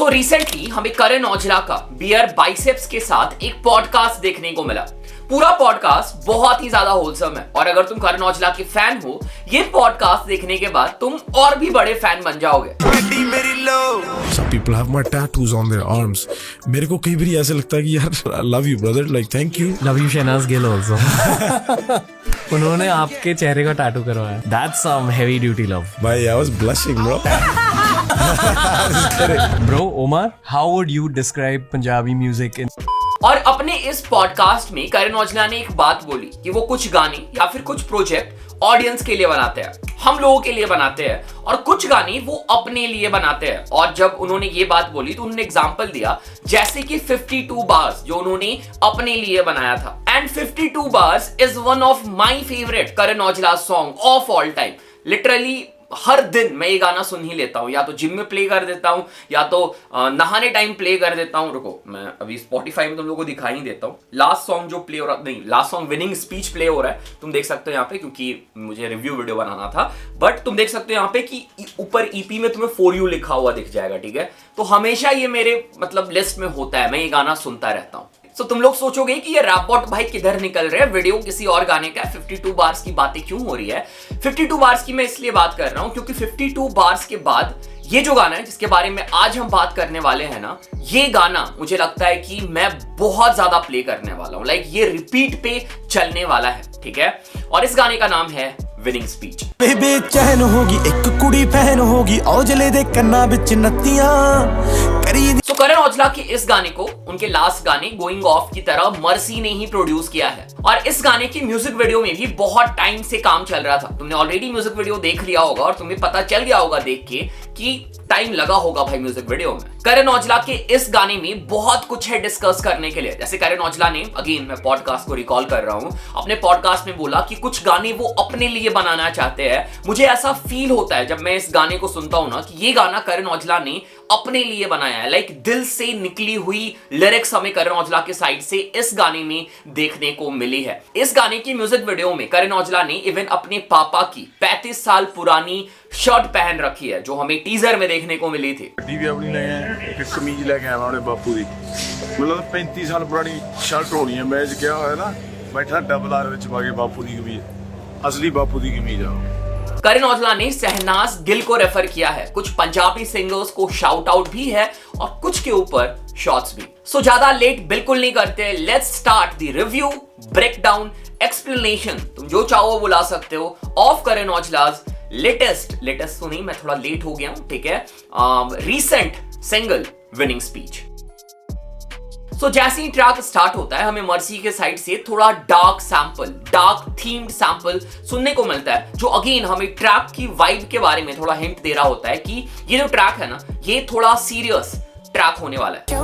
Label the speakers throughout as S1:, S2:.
S1: So recently हमें करण औजला का beer biceps के साथ एक पॉडकास्ट देखने को मिला। पूरा पॉडकास्ट बहुत ही ज्यादा होलसम है और अगर तुम करण औजला के फैन हो, ये पॉडकास्ट देखने के बाद तुम और भी बड़े फैन बन जाओगे।
S2: Some people have my tattoos on their arms. मेरे को कई बार ऐसा लगता है कि यार I love you brother, like thank you.
S3: Love you Shehnaaz Gill also. उन्होंने आपके चेहरे का टैटू करवाया. That's some heavy duty love.
S2: भाई I was blushing bro.
S3: Bro, Omar, how would you describe Punjabi music in?
S1: और अपने इस पॉडकास्ट में करण औजला ने एक बात बोली कि वो कुछ गाने या फिर कुछ प्रोजेक्ट ऑडियंस के लिए बनाते हैं, हम लोगों के लिए बनाते हैं, और कुछ गाने वो अपने लिए बनाते हैं। और जब उन्होंने ये बात बोली तो उन्होंने एग्जांपल दिया, जैसे कि 52 बार्स जो उन्होंने अपने लिए बनाया था। And 52 bars is one of my favourite Karan Aujla song of all time. Literally हर दिन मैं ये गाना सुन ही लेता हूँ, या तो जिम में प्ले कर देता हूँ या तो नहाने टाइम प्ले कर देता हूँ। रुको, मैं अभी स्पॉटिफाई में तुम लोगों को दिखाई नहीं देता हूँ। लास्ट सॉन्ग जो प्ले हो रहा, नहीं last song winning speech play हो रहा है, तुम देख सकते हो यहाँ पे, क्योंकि मुझे रिव्यू वीडियो बनाना था। बट तुम देख सकते हो यहाँ पे कि ऊपर ईपी में तुम्हें फॉर यू लिखा हुआ दिख जाएगा, ठीक है। तो हमेशा ये मेरे मतलब लिस्ट में होता है, मैं ये गाना सुनता रहता हूँ। तो तुम लोग सोचोगे कि ये रैप बॉट भाई किधर निकल रहे हैं, वीडियो किसी और गाने का है, 52 बार्स की बातें क्यों हो रही है। 52 बार्स की मैं इसलिए बात कर रहा हूं क्योंकि 52 बार्स के बाद ये जो गाना है जिसके बारे में आज हम बात करने वाले हैं ना, ये गाना मुझे लगता है कि मैं बहुत ज्यादा प्ले करने वाला हूं। लाइक ये रिपीट पे चलने वाला है, ठीक है। और इस गाने का नाम है विनिंग स्पीच।
S4: बेचैन होगी एक कुड़ी फैन होगी औजले दे कन्ना विच नत्तियां।
S1: तो करण औजला के इस गाने को उनके लास्ट गाने गोइंग ऑफ की तरह मर्सी ने ही प्रोड्यूस किया है। और इस गाने की म्यूजिक वीडियो में भी बहुत टाइम से काम चल रहा था। तुमने ऑलरेडी म्यूजिक वीडियो देख लिया होगा और तुम्हें पता चल गया होगा देख के कि टाइम लगा होगा भाई म्यूजिक वीडियो में। करण औजला के इस गाने में बहुत कुछ है डिस्कस करने के लिए। जैसे करण औजला ने, अगेन मैं पॉडकास्ट को रिकॉल कर रहा हूं, अपने पॉडकास्ट में बोला कि कुछ गाने वो अपने लिए बनाना चाहते हैं। मुझे ऐसा फील होता है जब मैं इस गाने को सुनता हूं ना कि ये गाना करण औजला ने अपने लिए बनाया है। लाइक दिल से निकली हुई लिरिक्स हमें करण औजला के साइड से इस गाने में देखने को मिली है। इस गाने की म्यूजिक वीडियो में करण औजला ने इवन अपने पापा की 35 साल पुरानी शर्ट पहन रखी है, जो हमें टीजर में देखने को मिली थी।
S5: भी अपनी ले एक कमीज लेके आया अपने बापू की, मतलब 35 साल पुरानी शर्ट होनी है। मैं क्या होया ना, बैठा डबल आर विच पाके बापू की कमीज, असली बापू की कमीज आ।
S1: करण औजला ने शहनाज गिल को रेफर किया है, कुछ पंजाबी सिंगर्स को शाउट आउट भी है और कुछ के ऊपर शॉट्स भी। सो ज्यादा लेट बिल्कुल नहीं करते, let's start the review, breakdown, explanation, तुम जो चाहो बुला सकते हो, ऑफ करण औजलाज लेटेस्ट तो नहीं, मैं थोड़ा लेट हो गया हूं, ठीक है, रीसेंट सिंगल विनिंग स्पीच। सो जैसे ही ट्रैक स्टार्ट होता है, हमें मर्सी के साइड से थोड़ा डार्क थीम्ड सैंपल सुनने को मिलता है, जो अगेन हमें ट्रैक की वाइब के बारे में थोड़ा हिंट दे रहा होता है कि ये जो ट्रैक है ना, ये थोड़ा सीरियस ट्रैक होने वाला है।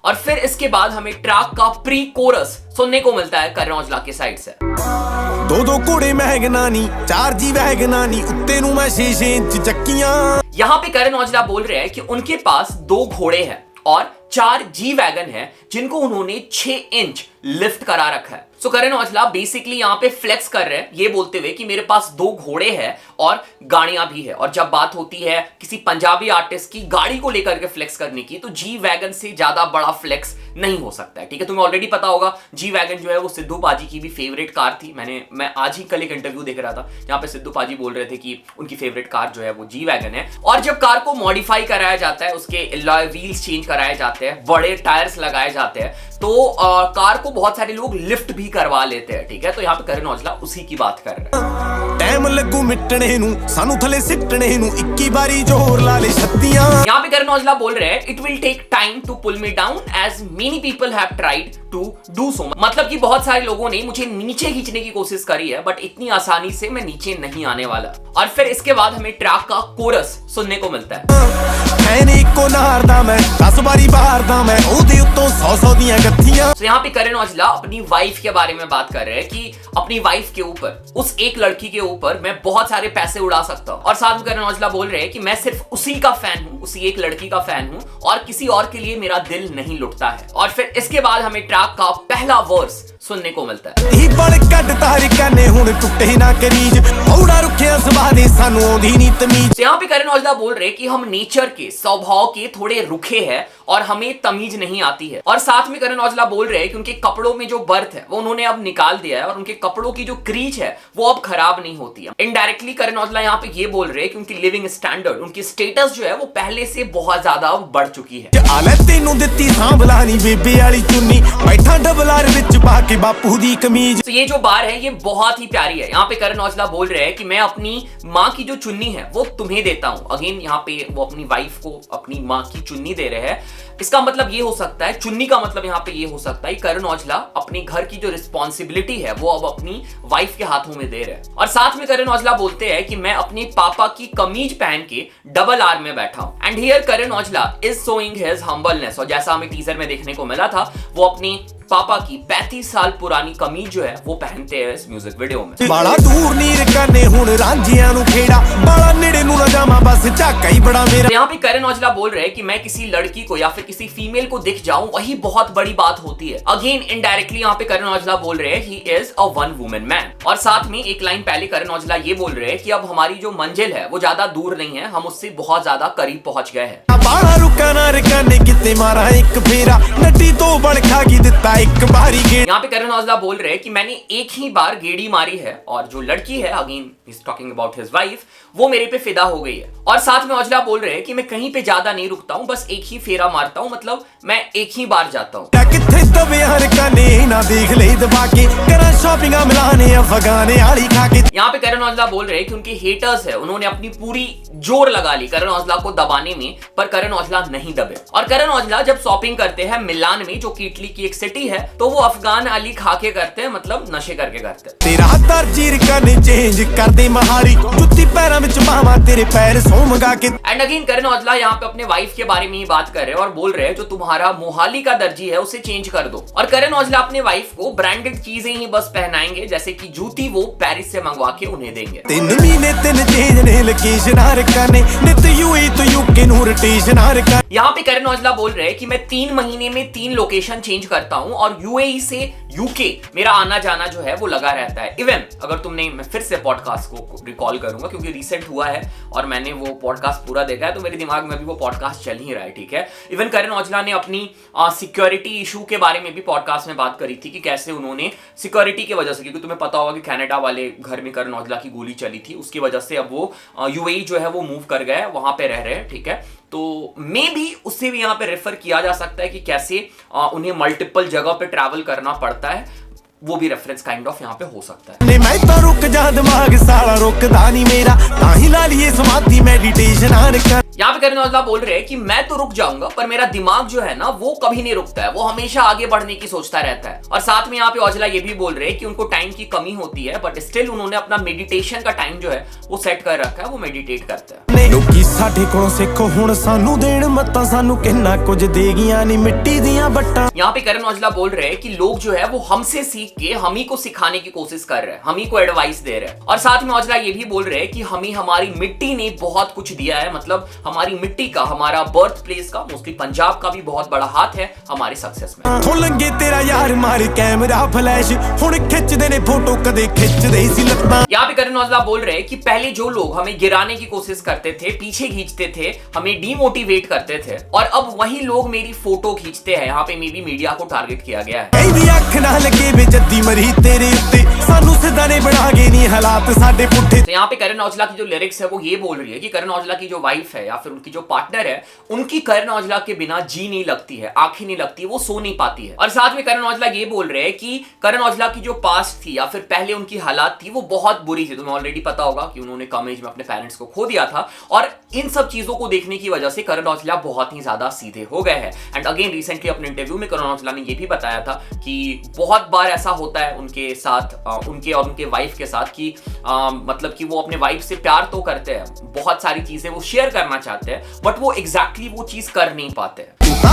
S1: और फिर इसके बाद हमें ट्रैक का प्री कोरस सुनने को मिलता है करण औजला के साइड से।
S4: दो घोड़े महगनानी, 4 जी वैगनानी, उत्ते नु मैं 6 इंच चक्कियां।
S1: यहाँ पे करण औजला बोल रहे हैं कि उनके पास 2 घोड़े हैं और 4 जी वैगन है, जिनको उन्होंने 6 इंच लिफ्ट करा रखा है। सो करण औजला बेसिकली यहाँ पे फ्लेक्स कर रहे हैं, ये बोलते हुए कि मेरे पास 2 घोड़े हैं और गाड़ियां भी है। और जब बात होती है किसी पंजाबी आर्टिस्ट की गाड़ी को लेकर के फ्लेक्स करने की, तो जी वैगन से ज्यादा बड़ा फ्लेक्स नहीं हो सकता है, ठीक है। तुम्हें ऑलरेडी पता होगा जी वैगन जो है वो सिद्धू पाजी की भी फेवरेट कार थी। मैं आज ही कल एक इंटरव्यू देख रहा था जहां पे सिद्धू पाजी बोल रहे थे कि उनकी फेवरेट कार जो है वो जी वैगन है। और जब कार को मॉडिफाई कराया जाता है, उसके अलॉय व्हील्स चेंज कराए जाते हैं, बड़े टायर्स लगाए जाते हैं, तो कार को बहुत सारे लोग लिफ्ट भी करवा लेते हैं, ठीक है। तो यहाँ पे करण औजला उसी की बात कर रहे हैं।
S4: टाइम लगू मिटने नु, सानू थले सिटने नु, 21 बारी जोर ला ले छत्तियां।
S1: यहाँ पे करण औजला बोल रहे हैं, it will take time to pull me down as many people have tried to do so. मतलब कि बहुत सारे लोगों ने मुझे नीचे खींचने की कोशिश करी है, बट इतनी आसानी से मैं नीचे नहीं आने वाला। और फिर इसके बाद हमें ट्रैक का कोरस सुनने को मिलता है।
S4: को नहारदा मैं 10 बारी बाहरदा मैं, ओदे उत्तों 100 दियां गत्थियां।
S1: तो यहाँ पे करण औजला अपनी वाइफ के बारे में बात कर रहे हैं कि अपनी वाइफ के ऊपर, उस एक लड़की के ऊपर मैं बहुत सारे पैसे उड़ा सकता हूँ। और साथ में करण औजला बोल रहे हैं कि मैं सिर्फ उसी का फैन हूँ, उसी एक लड़की का फैन हूँ और किसी और के लिए मेरा दिल नहीं लुटता है। और फिर इसके बाद हमें ट्रैक का पहला वर्स सुनने को मिलता है।
S4: ही बड़ कट तारिका ने हुण टुटे ना करीज औड़ा रुखिया सबादे सानू आउंदी नी तमीज।
S1: यहाँ पे करण औजला बोल रहे कि हम नेचर के स्वभाव के थोड़े रुखे हैं और हमें तमीज नहीं आती है। और साथ में करण औजला बोल रहे हैं कि उनके कपड़ों में जो बर्थ है वो उन्होंने अब निकाल दिया है और उनके कपड़ों की जो क्रीच है वो अब खराब नहीं होती है। इनडायरेक्टली करण औजला यहाँ पे ये बोल रहे हैं कि उनकी लिविंग स्टैंडर्ड, उनकी स्टेटस जो है वो पहले से बहुत ज्यादा बढ़ चुकी है।
S4: आले तेनू दित्ती सांभलानी बेबे वाली चुन्नी बैठा डबल आर विच पा के बापू दी कमीज।
S1: तो ये जो बार है ये बहुत ही प्यारी है। यहाँ पे करण औजला बोल रहे हैं कि मैं अपनी माँ की जो चुन्नी है वो तुम्हें देता हूँ। अगेन यहाँ पे वो अपनी वाइफ को अपनी माँ की चुन्नी दे रहे हैं। इसका मतलब ये हो सकता है, चुन्नी का मतलब यहाँ पे ये हो सकता है करण औजला अपने घर की जो रिस्पॉन्सिबिलिटी है वो अब अपनी वाइफ के हाथों में दे रहे हैं। और साथ में करण औजला बोलते हैं कि मैं अपने पापा की कमीज पहन के डबल आर में बैठा हूं। And here Karan Aujla is showing his humbleness. और जैसा हमें टीजर में देखने को मिला था वो अपनी पापा की 35 साल पुरानी कमीज जो है वो पहनते हैं इस म्यूजिक वीडियो में।
S4: बाला दूर नीर कने हुण रांझियां नु खेड़ा बाला नेड़े नु ना जामा बस झाका ही बड़ा मेरा।
S1: यहाँ पे करण औजला बोल रहे हैं कि मैं किसी लड़की को या फिर किसी फीमेल को दिख जाऊं वही बहुत बड़ी बात होती है। अगेन इनडायरेक्टली यहाँ पे करण औजला बोल रहे हैं he is a one woman man. और साथ में एक लाइन पहले करण औजला ये बोल रहे हैं कि अब हमारी जो मंजिल है वो ज्यादा दूर नहीं है, हम उससे बहुत ज्यादा करीब पहुंच गए हैं।
S4: बाला रुका ना रकाने किते मारा एक फेरा नड्डी तो बड़ खागी दिता एक बारी गे।
S1: यहाँ पे करण औजला बोल रहे हैं कि मैंने एक ही बार गेड़ी मारी है और जो लड़की है, again he is talking about his wife, वो मेरे पे फिदा हो गई है। और साथ में औजला बोल रहे हैं कि मैं कहीं पे ज्यादा नहीं रुकता हूँ, बस एक ही फेरा मारता हूँ, मतलब मैं एक ही बार जाता हूँ।
S4: किथे तबे हर काने ना देख ले दबा के करा शॉपिंग मिलाने अफगाने आली खा के।
S1: यहाँ पे करण औजला बोल रहे हैं कि उनके हेटर्स है, उन्होंने अपनी पूरी जोर लगा ली करण औजला को दबाने में, पर करण औजला नहीं दबे। और करण औजला जब शॉपिंग करते हैं मिलान में, जो कि इटली की एक सिटी है, तो वो अफगान अली खा के करते हैं, मतलब नशे करके करते हैं।
S4: तेरा हत्तर चीर काने चेंज कर दे महारी जुत्ती पैरों में पावा तेरे पैर सो मंगा के।
S1: एंड अगेन करण औजला यहाँ पे अपने वाइफ के बारे में ही बात कर रहे हैं और बोल रहे हैं जो तुम्हारा मोहाली का दर्जी है उसे चेंज कर दो। और करण औजला अपने वाइफ को ब्रांडेड चीजें ही बस पहनाएंगे, जैसे कि जूती वो पेरिस से मंगवा के उन्हें देंगे।
S4: 3 महीने 3 चेंज ने लोकेशन हर काने नित यूएई तो यूके नु रोटेशन हर काने।
S1: यहाँ पे करण औजला बोल रहे हैं कि मैं 3 महीने में 3 लोकेशन चेंज करता हूँ और यूएई से यूके मेरा आना जाना जो है वो लगा रहता है। इवन अगर तुमने, मैं फिर से पॉडकास्ट को रिकॉल करूंगा क्योंकि रिसेंट हुआ है और मैंने वो पॉडकास्ट पूरा देखा है, तो मेरे दिमाग में भी वो पॉडकास्ट चल ही रहा है, ठीक है। इवन करण औजला ने अपनी सिक्योरिटी इशू के बारे में भी पॉडकास्ट में बात करी थी कि कैसे उन्होंने सिक्योरिटी की वजह से, क्योंकि तुम्हें पता होगा कि कनाडा वाले घर में करण औजला की गोली चली थी, उसकी वजह से अब वो यूएई जो है वो मूव कर गए, वहां पे रह रहे हैं, ठीक है। तो मे भी उससे भी यहाँ पे रेफर किया जा सकता है कि कैसे उन्हें मल्टीपल जगह पे ट्रैवल करना पड़ता है, वो भी रेफरेंस काइंड ऑफ यहाँ पे हो सकता है।
S4: मैं तो रुक जा दिमाग साला रुकदा नहीं मेरा ताही ला लिए समाधि मेडिटेशन आन कर।
S1: यहाँ पे करण औजला बोल रहे हैं कि मैं तो रुक जाऊंगा पर मेरा दिमाग जो है ना वो कभी नहीं रुकता है, वो हमेशा आगे बढ़ने की सोचता रहता है। और साथ में यहाँ पे औजला ये भी बोल रहे हैं कि उनको टाइम की कमी होती है, बट स्टिल उन्होंने अपना मेडिटेशन का टाइम जो है वो सेट कर रखा है, वो मेडिटेट करते हैं।
S4: लोकी साडे कोलों सिखो हुण सानू देण मत्तां सानू किन्ना कुछ देगियां नी मिट्टी दियां बट्टां।
S1: यहाँ पे करण औजला बोल रहे हैं कि लोग जो है वो हमसे सीख के हम ही को सिखाने की कोशिश कर रहे हैं, हम ही को एडवाइस दे रहे हैं। और साथ में औजला ये भी बोल रहे हैं कि हमें हमारी मिट्टी ने बहुत कुछ दिया है, मतलब हमारी मिट्टी का, हमारा बर्थ प्लेस का, मोस्टली पंजाब का भी बहुत बड़ा हाथ है हमारे सक्सेस में।
S4: हो लंगे तेरा यार मारे कैमरा फ्लैश हुण खिंचदे ने फोटो कदे खिंचदे सी लत्तां।
S1: यहाँ पे करण औजला बोल रहे हैं कि पहले जो लोग हमें गिराने की कोशिश करते थे, पीछे खींचते थे, हमें डीमोटिवेट करते थे, और अब वही लोग मेरी फोटो खींचते हैं। यहाँ पे मे भी मीडिया को टारगेट किया गया है।
S4: एदी अख ना लगे बेजती मरी तेरे उत्ते सानू सिद्धा ने बना के नहीं हालात साडे पुट्ठे।
S1: तो यहाँ पे करण औजला की जो लिरिक्स है वो ये बोल रही है कि करण औजला की जो वाइफ है या फिर उनकी जो पार्टनर है, उनकी करण औजला के बिना जी नहीं लगती है, आंखें नहीं लगती, वो सो नहीं पाती है। और साथ में करण औजला ये बोल रहे हैं कि करण औजला की जो पास्ट थी या फिर पहले उनकी हालात थी वो बहुत बुरी थी। तुम्हें ऑलरेडी पता होगा कि उन्होंने कम एज में अपने पेरेंट्स को खो दिया था, और इन सब चीजों को देखने की वजह से करण औजला बहुत ही ज्यादा सीधे हो गए हैं। एंड अगेन रिसेंटली अपने इंटरव्यू में करण औजला ने ये भी बताया था कि बहुत बार ऐसा होता है उनके साथ, उनके और उनके वाइफ के साथ, कि मतलब कि वो अपने वाइफ से प्यार तो करते हैं, बहुत सारी चीजें वो शेयर करना चाहते हैं, बट वो एग्जैक्टली वो चीज कर नहीं पाते।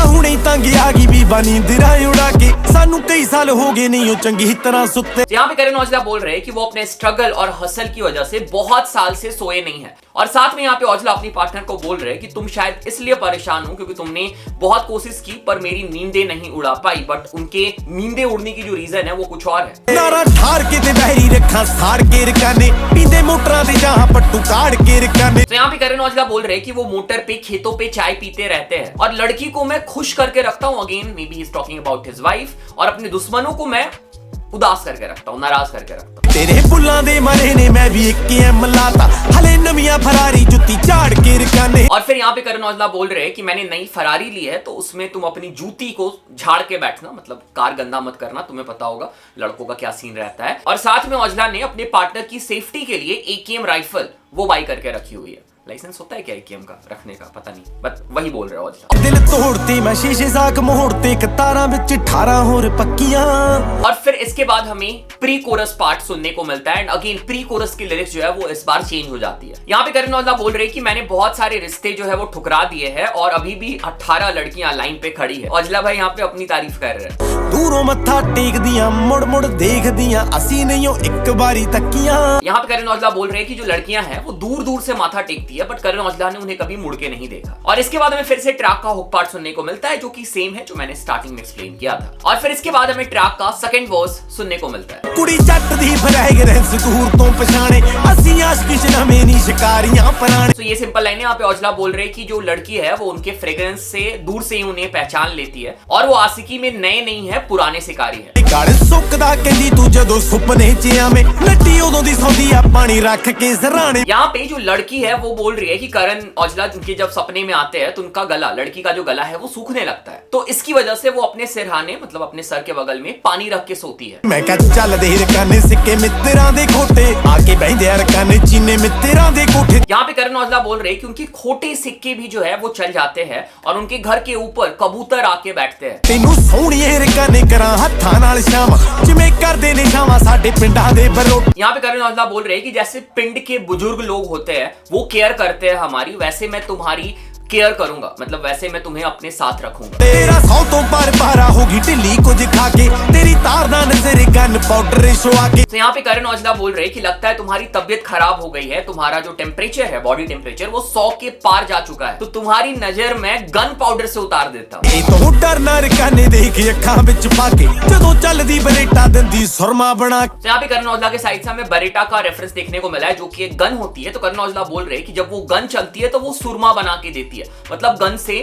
S4: हुणे तंग आ गई बीबा नींदरा उड़ा के सानू कई साल हो गए नहीं चंगी तरह सुते।
S1: यहाँ पे करण औजला बोल रहे हैं कि वो अपने स्ट्रगल और हसल की वजह से बहुत साल से सोए नहीं है, और साथ में यहाँ पे औजला अपनी पार्टनर को बोल रहे हैं कि तुम शायद इसलिए परेशान हो क्योंकि तुमने बहुत कोशिश की पर मेरी नींदें नहीं उड़ा पाई, बट उनके नींदें उड़ने की जो रीजन है वो कुछ और है।
S4: नारा ठार के ते बहरी रखा साड़ के रकाने पींदे मोटरा दे जहां पट्टू काट के रकाने।
S1: तो यहाँ पे करण औजला बोल रहे हैं कि वो मोटर पे खेतों पे चाय पीते रहते हैं और लड़की को मैं खुश करके रखता हूँ। Again may be he is talking about his wife. और अपने दुश्मनों को मैं उदास करके रखता हूँ, नाराज करके रखता हूँ।
S4: तेरे बुल्ला दे मरे ने मैं भी एक एम लाता हले नमिया फरारी जुत्ती झाड़ के रकाने।
S1: और फिर यहाँ पे करण औजला बोल रहे हैं कि मैंने नई फरारी ली है तो उसमें तुम अपनी जूती को झाड़ के बैठना, मतलब कार गंदा मत करना, तुम्हें पता होगा लड़कों का क्या सीन रहता है। और साथ में औजला ने अपने पार्टनर की सेफ्टी के लिए AKM राइफल वो बाई करके रखी हुई है। लाइसेंस होता है क्या AKM का रखने का, पता नहीं, बट वही बोल रहे हो औजला।
S4: दिल तोड़ते मैं शीशे साक मोड़ते कतारा विच 18 होर पक्कियां।
S1: और फिर इसके बाद हमें प्री कोरस पार्ट सुनने को मिलता है एंड अगेन प्री कोरस की लिरिक्स जो है वो इस बार चेंज हो जाती है। यहाँ पे करण औजला बोल रहे हैं कि मैंने बहुत सारे रिश्ते जो है वो ठुकरा दिए हैं और अभी भी 18 लड़कियां लाइन पे खड़ी है। औजला भाई यहाँ पे अपनी तारीफ कर रहे हैं।
S4: दूरों मत्था टेक दिया मुड़ मुड़ देख दिया असी नहीं हो एक बारी तकियां।
S1: यहाँ पे करण औजला बोल रहे हैं कि जो लड़कियां हैं वो दूर दूर से माथा टेकती है बट करण औजला ने उन्हें कभी मुड़ के नहीं देखा। और इसके बाद हमें फिर से ट्रैक का हुक पार्ट सुनने को मिलता है जो कि सेम है जो मैंने स्टार्टिंग में एक्सप्लेन किया था। और फिर इसके बाद हमें ट्रैक का सेकंड वर्स सुनने को मिलता है।
S4: कुड़ी जट दी फ्रैगरेंस दूर तो पछाणे असी आशिकी च में नी शिकारियां पराणे।
S1: तो ये सिंपल लाइन है। यहाँ पे औजला बोल रहे हैं कि जो लड़की है वो उनके फ्रेग्रेंस से दूर से ही उन्हें पहचान लेती है और वो आशिकी में नए नहीं है, पुराने शिकारी है।
S4: गड़ सुकदा कहंदी तू जदों सुपने च आवे लट्टी उदों दी सौंदी आ पानी रख के सराणे।
S1: यहाँ पे जो लड़की है वो बोल रही है कि करण औजला उनके जब सपने में आते हैं तो उनका गला, लड़की का जो गला है वो सूखने लगता है, तो इसकी वजह से वो अपने सिरहाने मतलब अपने सर के बगल में पानी रख के सोती है।
S4: मैं कह चल दे रकाने सिक्के मित्तरां दे खोटे आके बहिंदे रकाने चीने मित्तरां दे कोठे।
S1: यहाँ पे करण औजला बोल रहे हैं कि उनके खोटे सिक्के भी जो है वो चल जाते हैं और उनके घर के ऊपर कबूतर आके बैठते हैं।
S4: तेनू सोहणीए रकाने करां हत्थां नाल शाम जिवें करदे ने शामां साडे पिंडां दे बरोट।
S1: यहाँ पे करण औजला बोल रहे हैं कि जैसे पिंड के बुजुर्ग लोग होते हैं वो केयर करते हैं हमारी, वैसे मैं तुम्हारी केयर करूंगा, मतलब वैसे मैं तुम्हें अपने साथ रखूंगा।
S4: तेरा सौ तो पर पारा होगी ढिल्ली कुछ खा के तेरी तारदान नजर गन पाउडर शोआ के।
S1: तो यहाँ पे करण औजला बोल रहे हैं कि लगता है तुम्हारी तबीयत खराब हो गई है, तुम्हारा जो टेम्परेचर है बॉडी टेम्परेचर वो 100 के पार जा चुका है, तो तुम्हारी नजर मैं गन पाउडर से उतार देता हूँ।
S4: ए तो डरना रकाने देख अखां विच पाके जदों चलदी बरेटा दंदी सुरमा बना।
S1: तो यहाँ पे करण औजला के साइड से हमें बरेटा का रेफरेंस देखने को मिला है जो कि एक गन होती है। तो करण औजला बोल रहे हैं कि जब वो गन चलती है तो वो सुरमा बना के देती है, मतलब गन से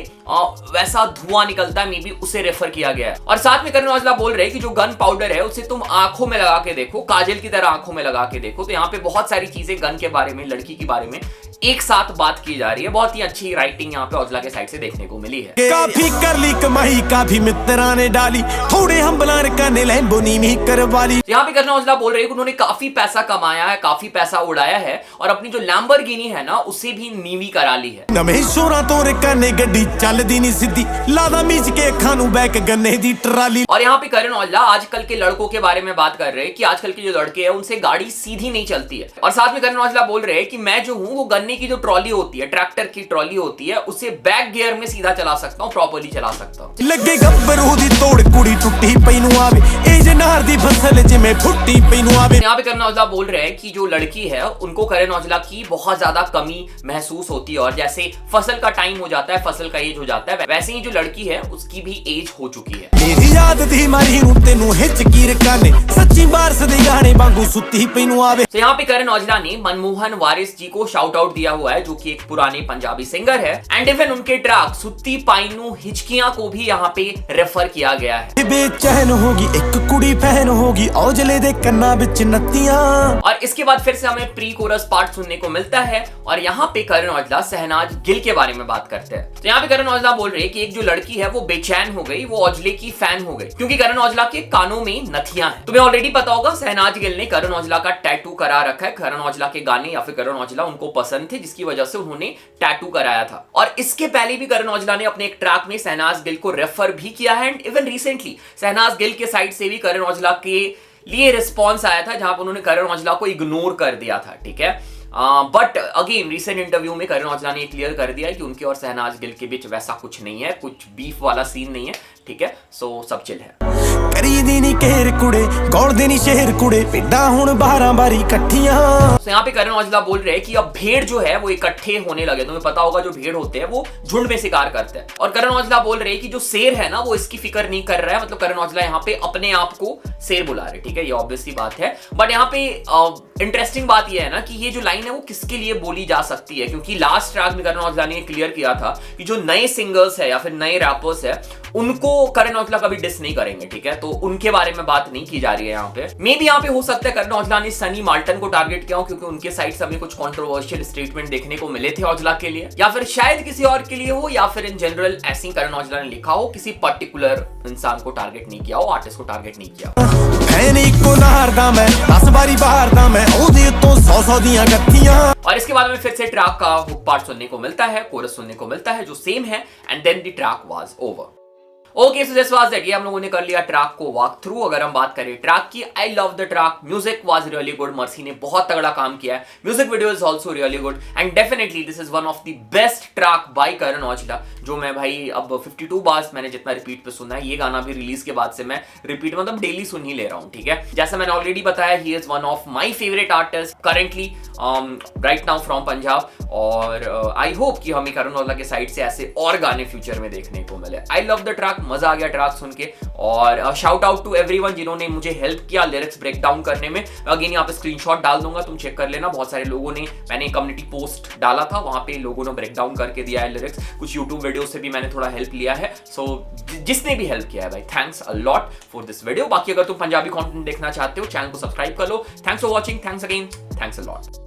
S1: वैसा धुआं निकलता है, मे बी उसे रेफर किया गया है। और साथ में करण औजला बोल रहे हैं कि जो गन पाउडर है उसे तुम आंखों में लगा के देखो, काजल की तरह आंखों में लगा के देखो। तो यहाँ पे बहुत सारी चीजें गन के बारे में, लड़की के बारे में एक साथ बात की जा रही है। बहुत ही अच्छी राइटिंग यहाँ पे औजला के साइड से देखने को मिली है।
S4: काफी कर ली कमाई काफी मित्रा ने डाली थोड़े हम बना रकाने लैम्बो नीमी करवाली।
S1: यहाँ पे करण औजला बोल रहे हैं कि उन्होंने काफी पैसा कमाया है, काफी पैसा उड़ाया है और अपनी जो लैम्बोर्गिनी है ना उसे भी नीवी करा ली है।
S4: नਵੇਂ ਸ਼ੋਰਾਂ ਤੋਂ ਰਕਾਨੇ ਗੱਡੀ ਚੱਲਦੀ ਨਹੀਂ ਸਿੱਧੀ ਲਾਦਾ ਮੀਚ ਕੇ ਅੱਖਾਂ ਨੂੰ ਬੈਕ गन्ने दी ट्राली।
S1: और यहाँ पे करण औजला आजकल के लड़कों के बारे में बात कर रहे हैं कि आजकल के जो लड़के हैं उनसे गाड़ी सीधी नहीं चलती है। और साथ में करण औजला बोल रहे हैं कि मैं जो हूँ वो गन्ने की जो ट्रॉली होती है, ट्रैक्टर की ट्रॉली होती है, उसे बैक गियर में सीधा चला सकता हूँ, प्रॉपर्ली चला सकता हूँ।
S4: ਲੱਗੇ ਗੱਭਰੂ ਦੀ ਤੋੜ ਕੁੜੀ ਟੁੱਟੀ ਪਈ ਨੂੰ ਆਵੇ ਇਹ ਜਨਾਰ ਦੀ ਫਸਲ ਜਿਵੇਂ ਫੁੱਟੀ ਪਈ ਨੂੰ ਆਵੇ।
S1: यहाँ पे करण औजला बोल रहे हैं कि जो लड़की है उनको करण औजला की बहुत ज्यादा कमी महसूस होती है और जैसे फसल का टाइम हो जाता है, फसल का एज हो जाता है, वैसे ही जो लड़की है उसकी भी एज हो चुकी है।
S4: ਮੇਰੀ ਯਾਦ ਦੀ ਮਾਰੀ ਨੂੰ ਤੈਨੂੰ ਹਿੱਚ ਕੀ ਰਕਾਨੇ ਸੱਚੀ ਬਾਰਸ ਦੇ ਗਾਣੇ ਵਾਂਗੂ ਸੁੱਤੀ ਪਈ ਨੂੰ ਆਵੇ।
S1: तो यहाँ पे करण औजला ने मनमोहन वारिस जी को शाउट आउट दिया हुआ है जो कि एक पुराने पंजाबी सिंगर है एंड इवन उनके ट्रैक सुत्ती पाइनू हिचकियां को भी यहाँ पे रेफर किया गया है।
S4: बेचैन होगी एक कुड़ी फैन होगी औजले दे कन्ना विच नत्तियां।
S1: और इसके बाद फिर से हमें प्री कोरस पार्ट सुनने को मिलता है और यहाँ पे करण औजला शहनाज गिल के बारे में बात करते हैं। तो यहाँ पे करण औजला बोल रहे हैं कि एक जो लड़की है वो बेचैन हो गई, वो औजले की फैन हो गई क्योंकि करण औजला के कानों में नथियां हैं। तुम्हें ऑलरेडी पता होगा शहनाज गिल ने करण औजला का टैटू करा रखा है। करण औजला के गाने या फिर करण औजला उनको पसंद थे जिसकी वजह से उन्होंने टैटू कराया था। और इसके पहले भी करण औजला ने अपने एक ट्रैक में शहनाज गिल को रेफर भी किया है and even recently Shehnaaz Gill के साइड से भी करण औजला के लिए रिस्पॉन्स आया था जहां पर उन्होंने करण औजला को इग्नोर कर दिया था, ठीक है। बट अगेन रिसेंट इंटरव्यू में करण औजला ने क्लियर कर दिया है कि उनके और शहनाज गिल के बीच वैसा कुछ नहीं है, कुछ बीफ वाला सीन नहीं है, ठीक है। सो सब चिल है।
S4: ਕਰੀ ਦੀ ਨੀ ਘੇਰ ਕੁੜੇ ਗੌਲਦੇ ਨੀ ਸ਼ੇਰ ਕੁੜੇ ਪਿੰਡਾਂ ਹੁਣ 12 ਬਾਰੀ ਇਕੱਠੀਆਂ।
S1: तो यहाँ पे करण औजला बोल रहे हैं कि अब भेड़ जो है वो इकट्ठे होने लगे। तुम्हें पता होगा जो भेड़ होते हैं वो झुंड में शिकार करते हैं, और करण औजला बोल रहे हैं कि जो शेर है ना वो इसकी फिक्र नहीं कर रहा है। मतलब करण औजला यहाँ पे अपने आप को शेर बुला रहे, ठीक है, ये ऑब्वियस सी बात है। बट यहाँ पे इंटरेस्टिंग बात ये है ना कि ये जो लाइन है वो किसके लिए बोली जा सकती है, क्योंकि लास्ट ट्रैक में करण औजला ने क्लियर किया था कि जो नए सिंगर्स है या फिर नए रैपर्स है उनको करण औजला कभी डिस नहीं करेंगे, ठीक है, तो उनके बारे में बात नहीं की जा रही है यहाँ पे। मे बी यहाँ पे हो सकता है करण औजला ने सनी मार्टन को टारगेट किया हो, क्योंकि उनके साइड से हमें कुछ कंट्रोवर्शियल स्टेटमेंट देखने को मिले थे औजला के लिए, या फिर शायद किसी और के लिए हो, या फिर इन जनरल ऐसे ही करण औजला ने लिखा हो, किसी पर्टिकुलर इंसान को टारगेट नहीं किया हो, आर्टिस्ट को टारगेट नहीं किया हो। और इसके बाद में फिर से ट्रैक का हुक पार्ट सुनने को मिलता है, कोरस सुनने को मिलता है जो सेम है, and then the track was over. Okay, so this was that. ये हम लोगों ने कर लिया ट्रैक को वॉक थ्रू। अगर हम बात करें ट्रैक की, I love the track, music was really good, Mxrci ने बहुत तगड़ा काम किया है, music video is also really good, and definitely this is one of the best track by Karan Aujla, जो मैं भाई अब 52 बार मैंने जितना रिपीट पे सुना है, ये गाना भी रिलीज के बाद से मैं रिपीट मतलब डेली सुन ही ले रहा हूँ, ठीक है। जैसा मैंने ऑलरेडी बताया, he is one of my favourite artist currently right now from Punjab, और आई होप कि हमें करण औजला के साइड से ऐसे और गाने फ्यूचर में देखने को मिले। आई लव द ट्रैक, मजा आ गया ट्रैक सुन के, और शाउट आउट टू एवरीवन जिन्होंने मुझे हेल्प किया लिरिक्स ब्रेक डाउन करने में। अगेन यहाँ पे स्क्रीनशॉट डाल दूंगा, तुम चेक कर लेना। बहुत सारे लोगों ने, मैंने कम्युनिटी पोस्ट डाला था, वहां पे लोगों ने ब्रेक डाउन करके दिया है लिरिक्स। कुछ यूट्यूब वीडियो से भी मैंने थोड़ा हेल्प लिया है, सो जिसने भी हेल्प किया है भाई, thanks a lot for this video. बाकी अगर तुम पंजाबी कंटेंट देखना चाहते हो, चैनल को सब्सक्राइब कर लो। Thanks for watching, thanks again, thanks a lot.